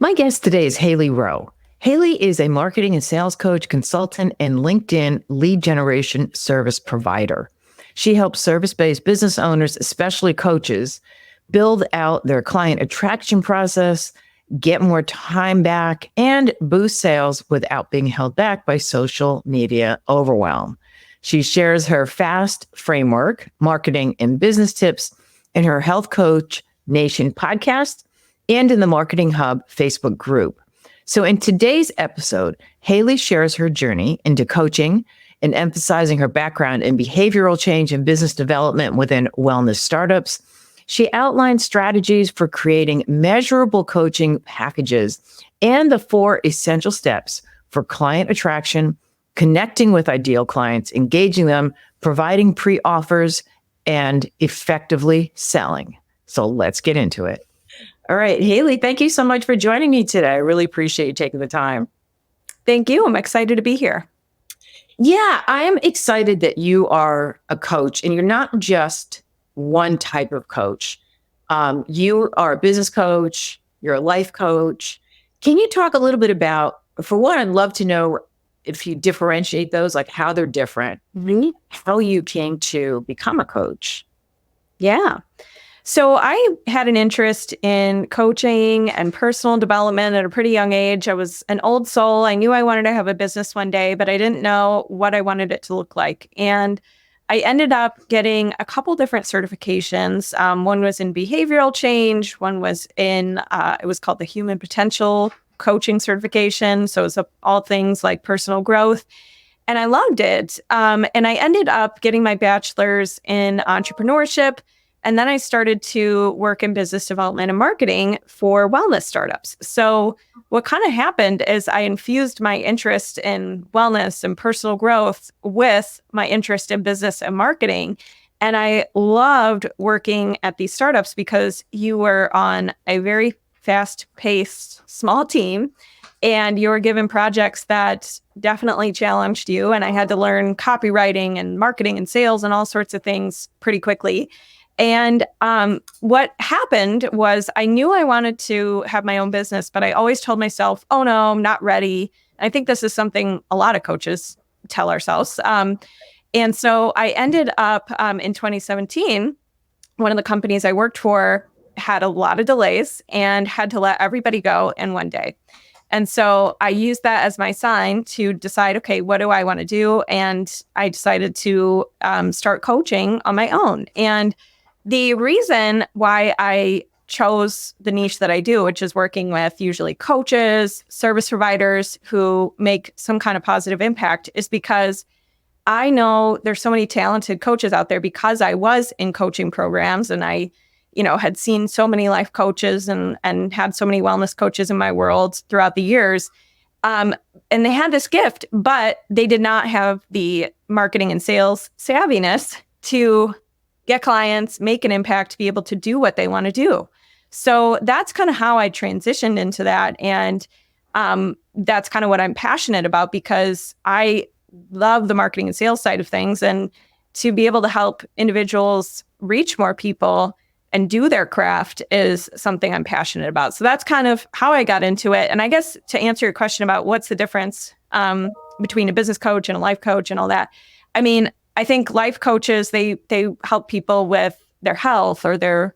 My guest today is Hayley Rowe. Hayley is a marketing and sales coach, consultant, and LinkedIn lead generation service provider. She helps service-based business owners, especially coaches, build out their client attraction process, get more time back, and boost sales without being held back by social media overwhelm. She shares her FAST framework, marketing and business tips in her Health Coach Nation podcast and in the Marketing Hub Facebook group. So in today's episode, Hayley shares her journey into coaching and emphasizing her background in behavioral change and business development within wellness startups. She outlines strategies for creating measurable coaching packages and the 4 essential steps for client attraction, connecting with ideal clients, engaging them, providing pre-offers, and effectively selling. So let's get into it. All right, Hayley, thank you so much for joining me today. I really appreciate you taking the time. Thank you. I'm excited to be here. Yeah, I am excited that you are a coach and you're not just one type of coach. You are a business coach, you're a life coach. Can you talk a little bit about, for one, I'd love to know if you differentiate those, like how they're different, how you came to become a coach. Yeah. So I had an interest in coaching and personal development at a pretty young age. I was an old soul. I knew I wanted to have a business one day, but I didn't know what I wanted it to look like. And I ended up getting a couple different certifications. One was in behavioral change. One was in, it was called the Human Potential Coaching Certification. So it was all things like personal growth. And I loved it. And I ended up getting my bachelor's in entrepreneurship. And then I started to work in business development and marketing for wellness startups. So what kind of happened is I infused my interest in wellness and personal growth with my interest in business and marketing. And I loved working at these startups because you were on a very fast-paced small team and you were given projects that definitely challenged you. And I had to learn copywriting and marketing and sales and all sorts of things pretty quickly. And what happened was I knew I wanted to have my own business, but I always told myself, oh, no, I'm not ready. I think this is something a lot of coaches tell ourselves. And so I ended up in 2017, one of the companies I worked for had a lot of delays and had to let everybody go in one day. And so I used that as my sign to decide, okay, what do I want to do? And I decided to start coaching on my own. And the reason why I chose the niche that I do, which is working with usually coaches, service providers who make some kind of positive impact, is because I know there's so many talented coaches out there because I was in coaching programs and I, had seen so many life coaches and had so many wellness coaches in my world throughout the years. And they had this gift, but they did not have the marketing and sales savviness to get clients, make an impact, be able to do what they want to do. So that's kind of how I transitioned into that. And that's kind of what I'm passionate about because I love the marketing and sales side of things. And to be able to help individuals reach more people and do their craft is something I'm passionate about. So that's kind of how I got into it. And I guess to answer your question about what's the difference between a business coach and a life coach and all that, I mean, I think life coaches, they help people with their health or their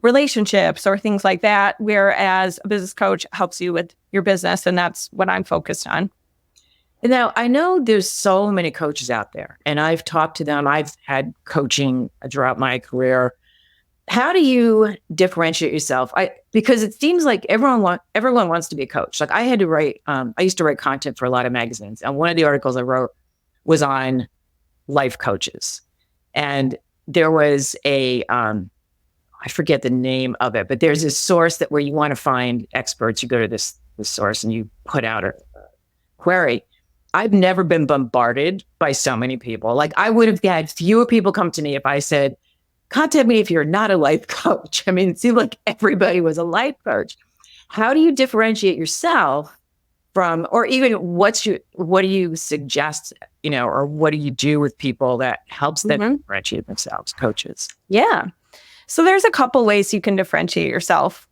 relationships or things like that, whereas a business coach helps you with your business, and that's what I'm focused on. Now, I know there's so many coaches out there, and I've talked to them. I've had coaching throughout my career. How do you differentiate yourself? Because it seems like everyone wants to be a coach. Like I had to write, I used to write content for a lot of magazines, and one of the articles I wrote was on life coaches. And there was I forget the name of it, but there's this source that where you want to find experts, you go to this source and you put out a query. I've never been bombarded by so many people. Like I would have had fewer people come to me if I said, contact me if you're not a life coach. I mean, it seemed like everybody was a life coach. How do you differentiate yourself from, or even what do you suggest, or what do you do with people that helps them differentiate themselves, coaches? Yeah. So there's a couple ways you can differentiate yourself.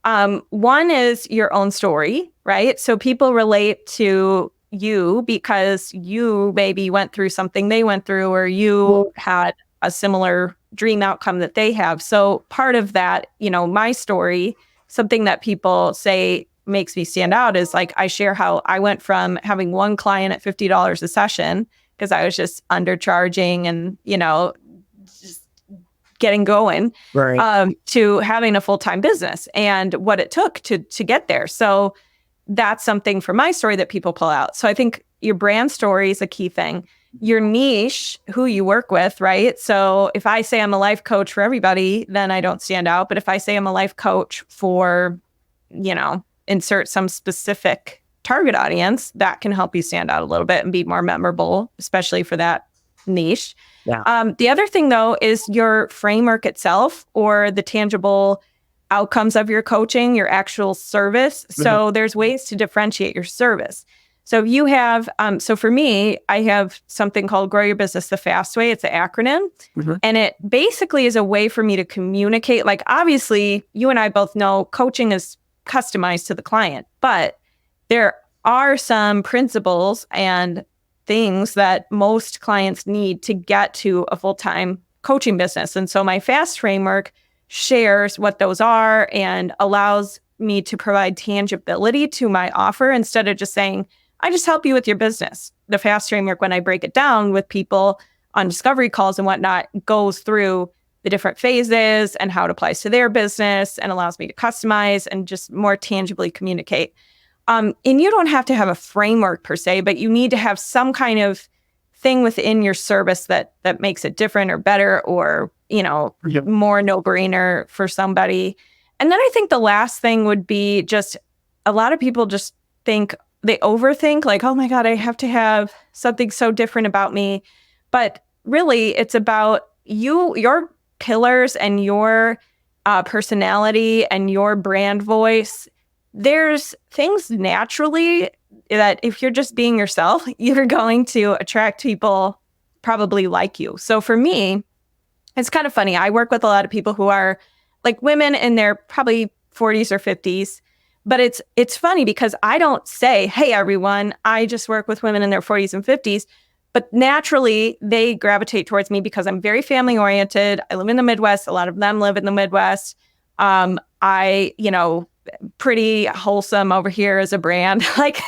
One is your own story, right? So people relate to you because you maybe went through something they went through, or you had a similar dream outcome that they have. So part of that, my story, something that people say makes me stand out is like I share how I went from having one client at $50 a session because I was just undercharging and, just getting going, Right. to having a full-time business and what it took to get there. So that's something from my story that people pull out. So I think your brand story is a key thing. Your niche, who you work with, right? So if I say I'm a life coach for everybody, then I don't stand out. But if I say I'm a life coach for, insert some specific target audience, that can help you stand out a little bit and be more memorable, especially for that niche. Yeah. The other thing, though, is your framework itself or the tangible outcomes of your coaching, your actual service. So there's ways to differentiate your service. So if you have, so for me, I have something called Grow Your Business the Fast Way. It's an acronym. And it basically is a way for me to communicate. Like, obviously, you and I both know coaching is customized to the client, but there are some principles and things that most clients need to get to a full-time coaching business. And so my FAST framework shares what those are and allows me to provide tangibility to my offer instead of just saying, I just help you with your business. The FAST framework, when I break it down with people on discovery calls and whatnot, goes through the different phases and how it applies to their business and allows me to customize and just more tangibly communicate. And you don't have to have a framework per se, but you need to have some kind of thing within your service that makes it different or better or, more no-brainer for somebody. And then I think the last thing would be just a lot of people just think they overthink like, oh my God, I have to have something so different about me. But really, it's about your pillars and your personality and your brand voice. There's things naturally that if you're just being yourself, you're going to attract people probably like you. So for me, it's kind of funny. I work with a lot of people who are like women in their probably 40s or 50s. But it's funny because I don't say, hey, everyone, I just work with women in their 40s and 50s. But naturally, they gravitate towards me because I'm very family oriented. I live in the Midwest. A lot of them live in the Midwest. Pretty wholesome over here as a brand. Like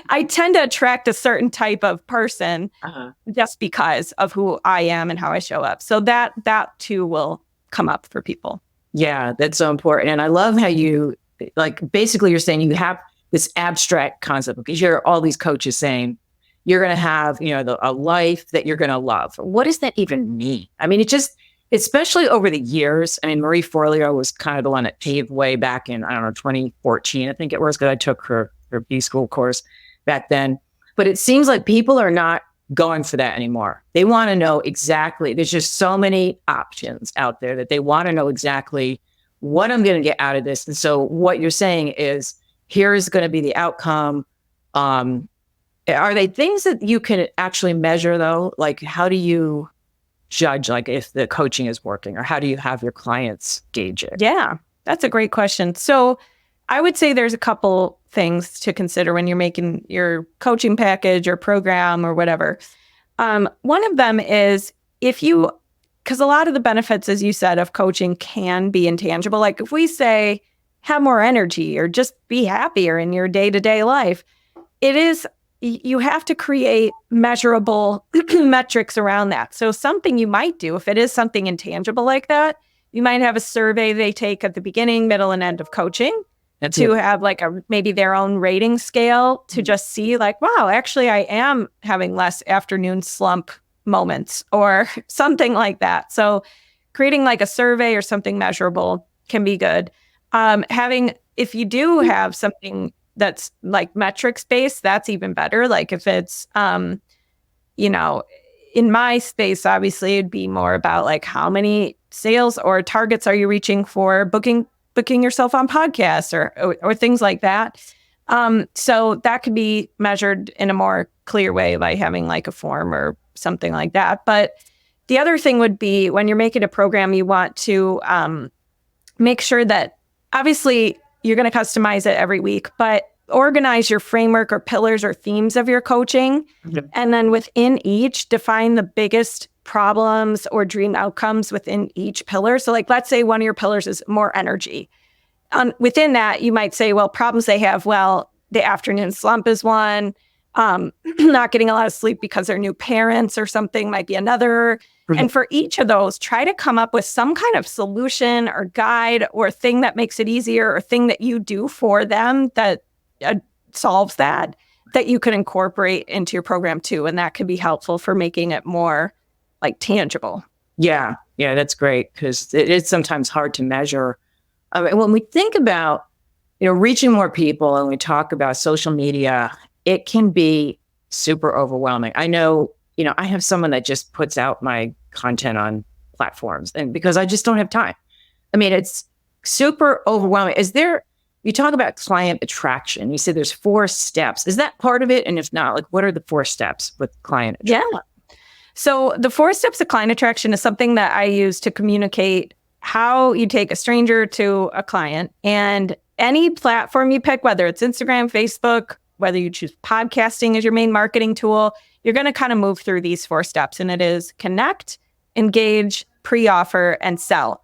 I tend to attract a certain type of person just because of who I am and how I show up. So that too will come up for people. Yeah, that's so important. And I love how you, basically you're saying you have this abstract concept because you're all these coaches saying you're going to have, a life that you're going to love. What does that even mean? I mean, it just, especially over the years. I mean, Marie Forleo was kind of the one that paved way back in, 2014, I think it was, because I took her B school course back then. But it seems like people are not going for that anymore. They want to know exactly, there's just so many options out there that they want to know exactly what I'm going to get out of this. And so what you're saying is, here's going to be the outcome. Are they things that you can actually measure though? Like, how do you judge if the coaching is working, or how do you have your clients gauge it? Yeah, that's a great question. So I would say there's a couple things to consider when you're making your coaching package or program or whatever. One of them is because a lot of the benefits, as you said, of coaching can be intangible. Like if we say, have more energy or just be happier in your day-to-day life, you have to create measurable metrics around that. So something you might do, if it is something intangible like that, you might have a survey they take at the beginning, middle, and end of coaching have maybe their own rating scale to just see wow, actually I am having less afternoon slump moments or something like that. So creating a survey or something measurable can be good. If you do have something that's metrics based, that's even better. Like if it's, in my space, obviously it'd be more about how many sales or targets are you reaching for booking yourself on podcasts or things like that. So that could be measured in a more clear way by having a form or something like that. But The other thing would be when you're making a program, you want to make sure that obviously you're going to customize it every week, but organize your framework or pillars or themes of your coaching. Okay. And then within each, define the biggest problems or dream outcomes within each pillar. So like, let's say one of your pillars is more energy. Within that, you might say, well, problems they have, well, the afternoon slump is one. Not getting a lot of sleep because they're new parents or something might be another. And for each of those, try to come up with some kind of solution or guide or thing that makes it easier or thing that you do for them that solves that you could incorporate into your program too. And that could be helpful for making it more like tangible. Yeah, that's great because it is sometimes hard to measure. When we think about, reaching more people and we talk about social media, it can be super overwhelming. I know, I have someone that just puts out my content on platforms and because I just don't have time. I mean, it's super overwhelming. You talk about client attraction. You said there's 4 steps. Is that part of it? And if not, like, what are the 4 steps with client attraction? Yeah. So the 4 steps of client attraction is something that I use to communicate how you take a stranger to a client. And any platform you pick, whether it's Instagram, Facebook, whether you choose podcasting as your main marketing tool, you're going to kind of move through these 4 steps. And it is connect, engage, pre-offer, and sell.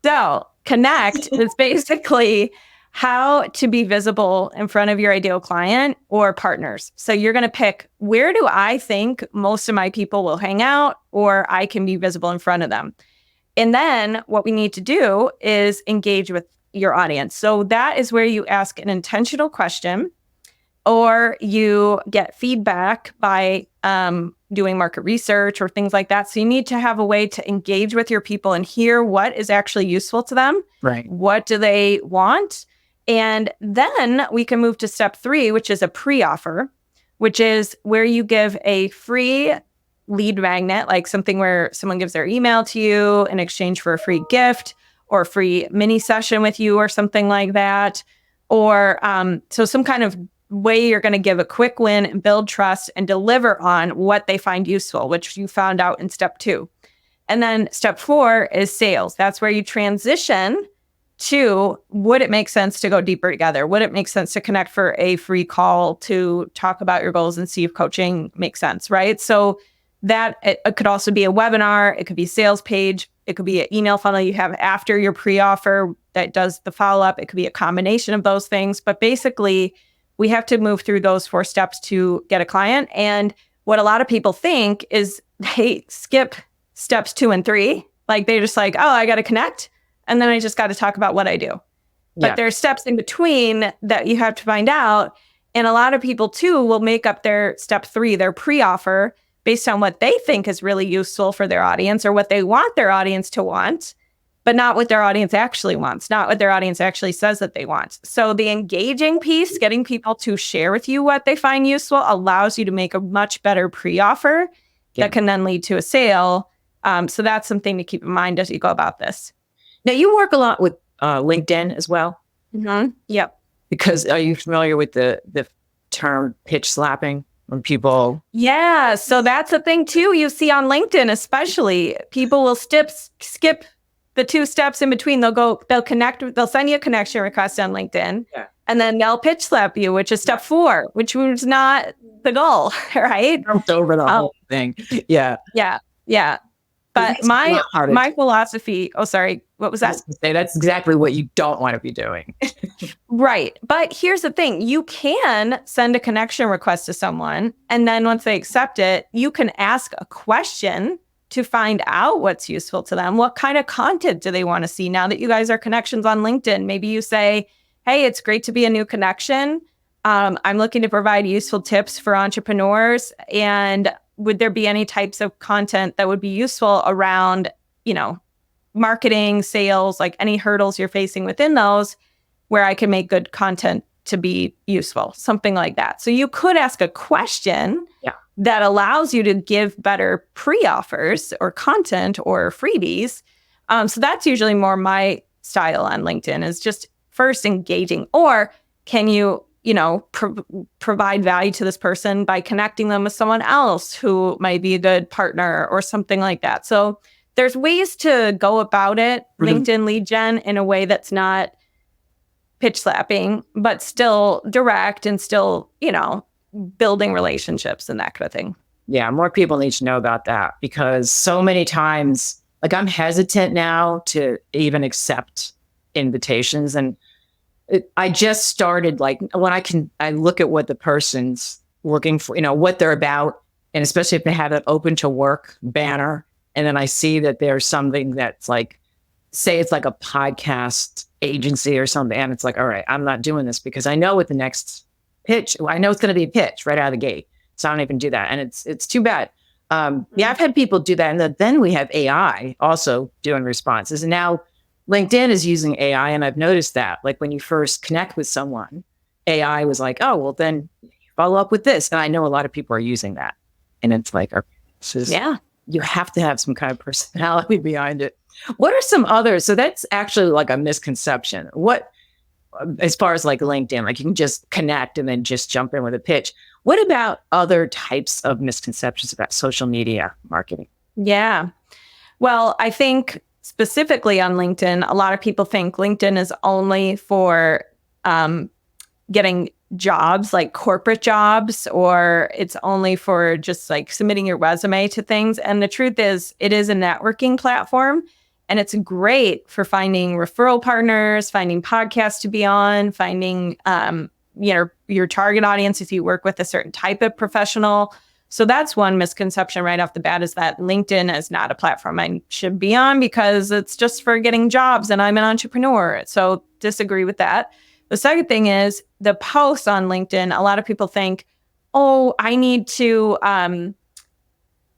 So connect is basically how to be visible in front of your ideal client or partners. So you're going to pick, where do I think most of my people will hang out or I can be visible in front of them? And then what we need to do is engage with your audience. So that is where you ask an intentional question or you get feedback by doing market research or things like that. So you need to have a way to engage with your people and hear what is actually useful to them. Right. What do they want? And then we can move to step 3, which is a pre-offer, which is where you give a free lead magnet, like something where someone gives their email to you in exchange for a free gift or a free mini session with you or something like that. Or so some kind of way you're going to give a quick win and build trust and deliver on what they find useful, which you found out in step 2. And then step 4 is sales. That's where you transition to, would it make sense to go deeper together? Would it make sense to connect for a free call to talk about your goals and see if coaching makes sense, right? So that it could also be a webinar. It could be a sales page. It could be an email funnel you have after your pre-offer that does the follow-up. It could be a combination of those things. But basically, we have to move through those 4 steps to get a client. And what a lot of people think is they skip steps 2 and 3. Like they're just like, oh, I got to connect. And then I just got to talk about what I do. But there's steps in between that you have to find out. And a lot of people too will make up their step 3, their pre-offer, based on what they think is really useful for their audience or what they want their audience to want, but not what their audience actually wants, not what their audience actually says that they want. So the engaging piece, getting people to share with you what they find useful, allows you to make a much better pre-offer that can then lead to a sale. So that's something to keep in mind as you go about this. Now, you work a lot with LinkedIn as well. Mm-hmm. Yep. Because are you familiar with the term pitch slapping? When people... Yeah. So that's a thing too. You see on LinkedIn, especially, people will skip the 2 steps in between. They'll connect, they'll send you a connection request on LinkedIn. Yeah. And then they'll pitch slap you, which is step 4, which was not the goal, right? Jumped over the whole thing. Yeah. Yeah. Yeah. But my philosophy, sorry, what was that? That's exactly what you don't want to be doing. Right. But here's the thing. You can send a connection request to someone, and then once they accept it, you can ask a question to find out what's useful to them. What kind of content do they want to see now that you guys are connections on LinkedIn? Maybe you say, hey, it's great to be a new connection. I'm looking to provide useful tips for entrepreneurs. And would there be any types of content that would be useful around, marketing, sales, like any hurdles you're facing within those where I can make good content to be useful, something like that. So you could ask a question that allows you to give better pre-offers or content or freebies. So that's usually more my style on LinkedIn, is just first engaging. Or can you, provide value to this person by connecting them with someone else who might be a good partner or something like that. So there's ways to go about it, LinkedIn lead gen, in a way that's not pitch slapping, but still direct and still, building relationships and that kind of thing. Yeah, more people need to know about that, because so many times, like, I'm hesitant now to even accept invitations. And I just started, like, when I look at what the person's looking for, what they're about, and especially if they have an open to work banner, and then I see that there's something that's like, say it's like a podcast agency or something, and it's like, all right, I'm not doing this, because I know with the next pitch, I know it's going to be a pitch right out of the gate. So I don't even do that. And it's too bad. Yeah, I've had people do that. And then we have AI also doing responses. And now LinkedIn is using AI. And I've noticed that, like, when you first connect with someone, AI was like, oh, well, then follow up with this. And I know a lot of people are using that. And it's like, you have to have some kind of personality behind it. What are some others? So that's actually like a misconception. What, as far as like LinkedIn, like you can just connect and then just jump in with a pitch. What about other types of misconceptions about social media marketing? Yeah. Well, I think specifically on LinkedIn, a lot of people think LinkedIn is only for getting jobs, like corporate jobs, or it's only for just like submitting your resume to things. And the truth is, it is a networking platform. And it's great for finding referral partners, finding podcasts to be on, finding your target audience if you work with a certain type of professional. So that's one misconception right off the bat, is that LinkedIn is not a platform I should be on because it's just for getting jobs and I'm an entrepreneur. So disagree with that. The second thing is the posts on LinkedIn. A lot of people think, oh, I need to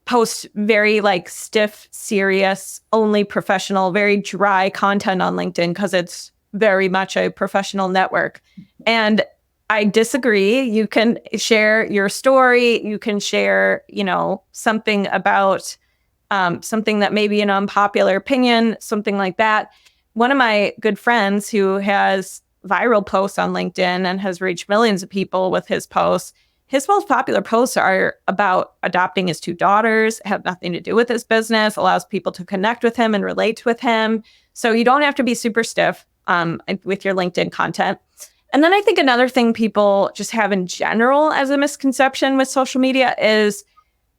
post very like stiff, serious, only professional, very dry content on LinkedIn because it's very much a professional network. And I disagree. You can share your story. You can share, something about something that may be an unpopular opinion, something like that. One of my good friends who has viral posts on LinkedIn and has reached millions of people with his posts, his most popular posts are about adopting his 2 daughters, have nothing to do with his business, allows people to connect with him and relate with him. So you don't have to be super stiff with your LinkedIn content. And then I think another thing people just have in general as a misconception with social media is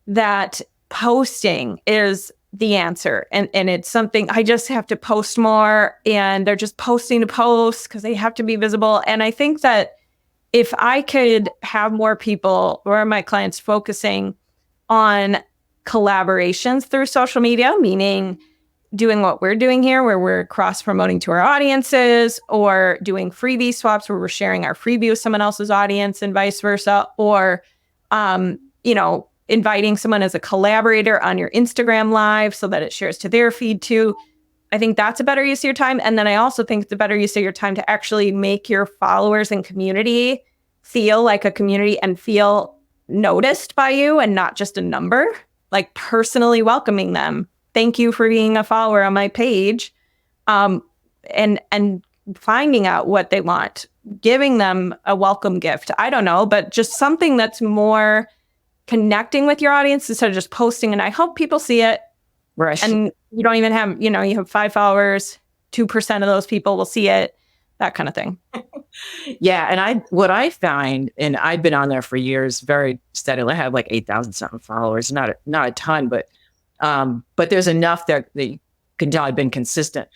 that posting is the answer. And it's something I just have to post more, and they're just posting to post because they have to be visible. And I think that if I could have more people or my clients focusing on collaborations through social media, meaning doing what we're doing here, where we're cross-promoting to our audiences, or doing freebie swaps where we're sharing our freebie with someone else's audience and vice versa, or, inviting someone as a collaborator on your Instagram live so that it shares to their feed too. I think that's a better use of your time. And then I also think it's a better use of your time to actually make your followers and community feel like a community and feel noticed by you and not just a number, like personally welcoming them. Thank you for being a follower on my page. And finding out what they want, giving them a welcome gift. I don't know, but just something that's more connecting with your audience instead of just posting. And I hope people see it. Right. And you don't even have, you have 5 followers, 2% of those people will see it, that kind of thing. Yeah. And what I find, and I've been on there for years, very steadily. I have like 8,000 something followers, not a ton, but there's enough that you can tell I've been consistent.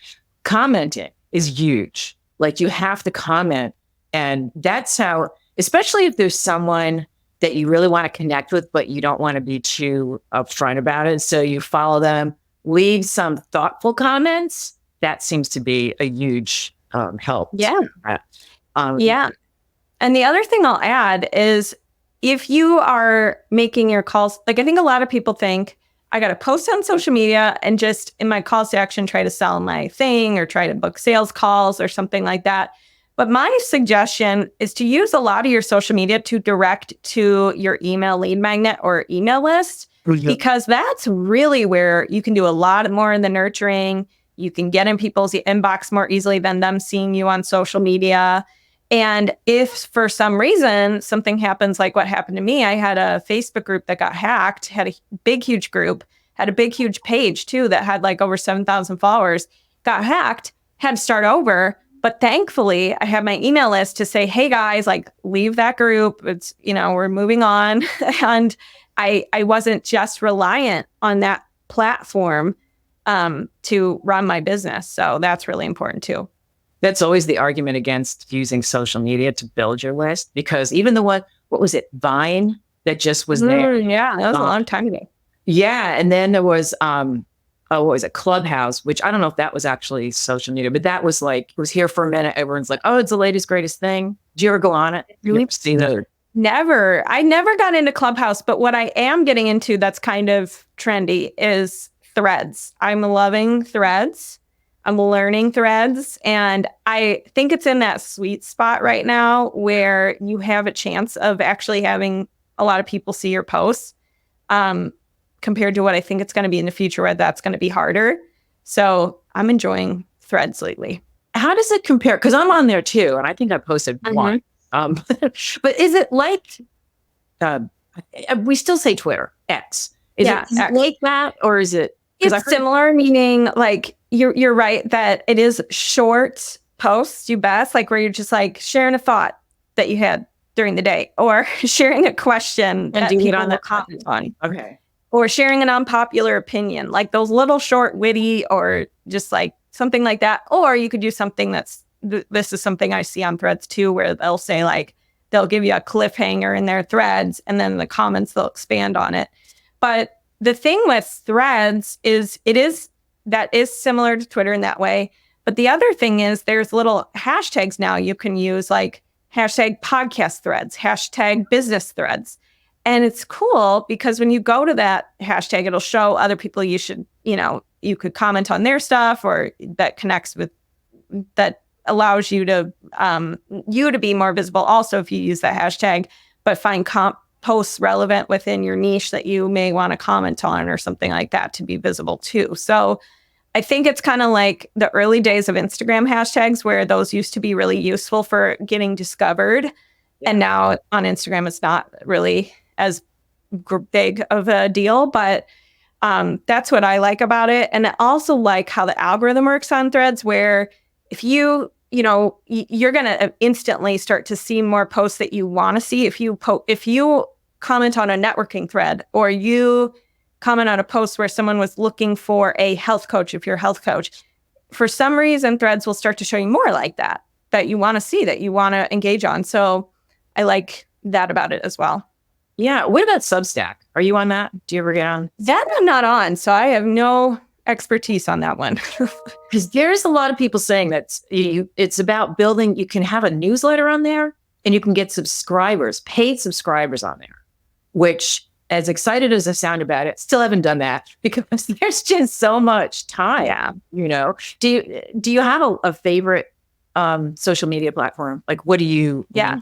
Commenting is huge. Like, you have to comment. And that's how, especially if there's someone that you really want to connect with, but you don't want to be too upfront about it. So you follow them, leave some thoughtful comments. That seems to be a huge help. Yeah. Yeah. And the other thing I'll add is, if you are making your calls, like, I think a lot of people think, I got to post on social media and just in my calls to action, try to sell my thing or try to book sales calls or something like that. But my suggestion is to use a lot of your social media to direct to your email lead magnet or email list, because that's really where you can do a lot more in the nurturing. You can get in people's inbox more easily than them seeing you on social media. And if for some reason something happens like what happened to me, I had a Facebook group that got hacked, had a big, huge group, had a big, huge page too that had like over 7,000 followers, got hacked, had to start over. But thankfully, I have my email list to say, hey guys, like leave that group. It's, we're moving on. And I wasn't just reliant on that platform to run my business. So that's really important too. That's always the argument against using social media to build your list, because even the what was it, Vine, that just was there? Yeah, that was a long time ago. Yeah. And then there was, what was it, Clubhouse, which I don't know if that was actually social media, but that was like, it was here for a minute. Everyone's like, oh, it's the latest, greatest thing. Did you ever go on it? Really? See that? Never. I never got into Clubhouse, but what I am getting into that's kind of trendy is Threads. I'm loving Threads. I'm learning Threads, and I think it's in that sweet spot right now where you have a chance of actually having a lot of people see your posts, compared to what I think it's going to be in the future, where that's going to be harder. So I'm enjoying Threads lately. How does it compare? Because I'm on there too, and I think I posted one. But is it like, we still say Twitter, X. Is it X. like that, or is it? It's similar, meaning like you're right that it is short posts, you best, like where you're just like sharing a thought that you had during the day, or sharing a question and do it on the comment on. Okay. Or sharing an unpopular opinion, like those little short witty, or just like something like that. Or you could do something that's, this is something I see on Threads too, where they'll say like, they'll give you a cliffhanger in their threads, and then in the comments, they'll expand on it. But the thing with Threads is that is similar to Twitter in that way. But the other thing is there's little hashtags now you can use, like hashtag podcast threads, hashtag business threads. And it's cool because when you go to that hashtag, it'll show other people you should, you could comment on their stuff, or that connects with, that allows you to be more visible also if you use that hashtag, but find posts relevant within your niche that you may want to comment on or something like that to be visible too. So I think it's kind of like the early days of Instagram hashtags, where those used to be really useful for getting discovered. Yeah. And now on Instagram, it's not really as big of a deal, but that's what I like about it. And I also like how the algorithm works on Threads, where if you're going to instantly start to see more posts that you want to see. If you comment on a networking thread, or you comment on a post where someone was looking for a health coach, if you're a health coach, for some reason, Threads will start to show you more like that you want to see, that you want to engage on. So I like that about it as well. Yeah. What about Substack? Are you on that? Do you ever get on? That I'm not on, so I have no expertise on that one. Because there's a lot of people saying that it's about building, you can have a newsletter on there, and you can get subscribers, paid subscribers on there, which, as excited as I sound about it, still haven't done that because there's just so much time. Yeah. Do you have a favorite social media platform? Like, what do you? Yeah.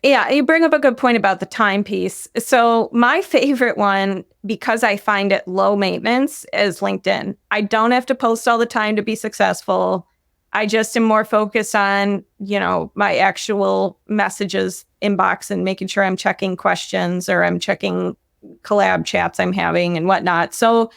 Yeah, you bring up a good point about the time piece. So my favorite one, because I find it low maintenance, is LinkedIn. I don't have to post all the time to be successful. I just am more focused on, my actual messages inbox and making sure I'm checking questions, or I'm checking collab chats I'm having and whatnot. So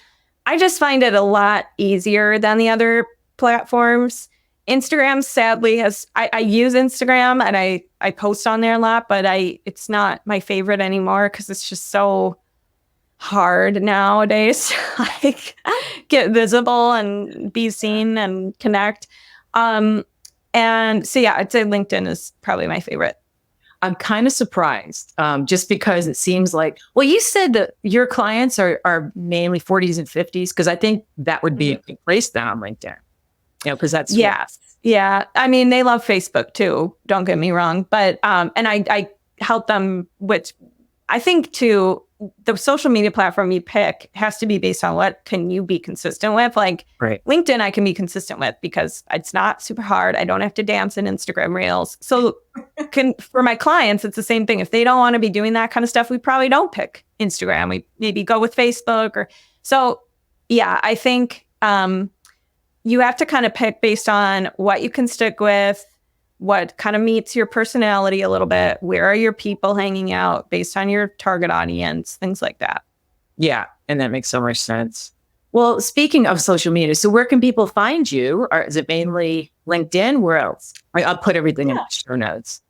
I just find it a lot easier than the other platforms. Instagram, sadly, I use Instagram and I post on there a lot, but it's not my favorite anymore because it's just so hard nowadays to like get visible and be seen and connect. And so yeah, I'd say LinkedIn is probably my favorite. I'm kind of surprised, just because it seems like, well, you said that your clients are mainly 40s and 50s, because I think that would be a good place down on LinkedIn. Because that's yeah. I mean, they love Facebook too. Don't get me wrong, but and I help them with. I think too, the social media platform you pick has to be based on what can you be consistent with. Like LinkedIn, I can be consistent with because it's not super hard. I don't have to dance in Instagram Reels. So for my clients, it's the same thing. If they don't want to be doing that kind of stuff, we probably don't pick Instagram. We maybe go with Facebook or so. Yeah, I think. You have to kind of pick based on what you can stick with, what kind of meets your personality a little bit. Where are your people hanging out based on your target audience, things like that. Yeah. And that makes so much sense. Well, speaking of social media, so where can people find you? Or is it mainly LinkedIn? Where else? I'll put everything in the show notes.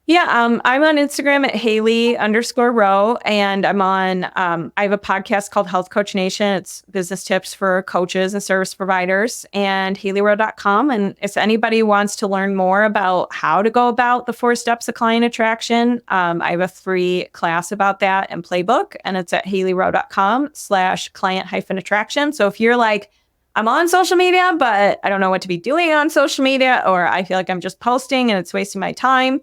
Yeah, I'm on Instagram at Hayley_Rowe, and I'm on, I have a podcast called Health Coach Nation. It's business tips for coaches and service providers, and HayleyRowe.com. And if anybody wants to learn more about how to go about the 4 steps of client attraction, I have a free class about that and playbook, and it's at HayleyRowe.com/client-attraction. So if you're like, I'm on social media, but I don't know what to be doing on social media, or I feel like I'm just posting and it's wasting my time,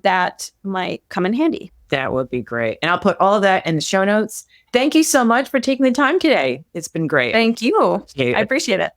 that might come in handy. That would be great. And I'll put all of that in the show notes. Thank you so much for taking the time today. It's been great. Thank you. I appreciate it.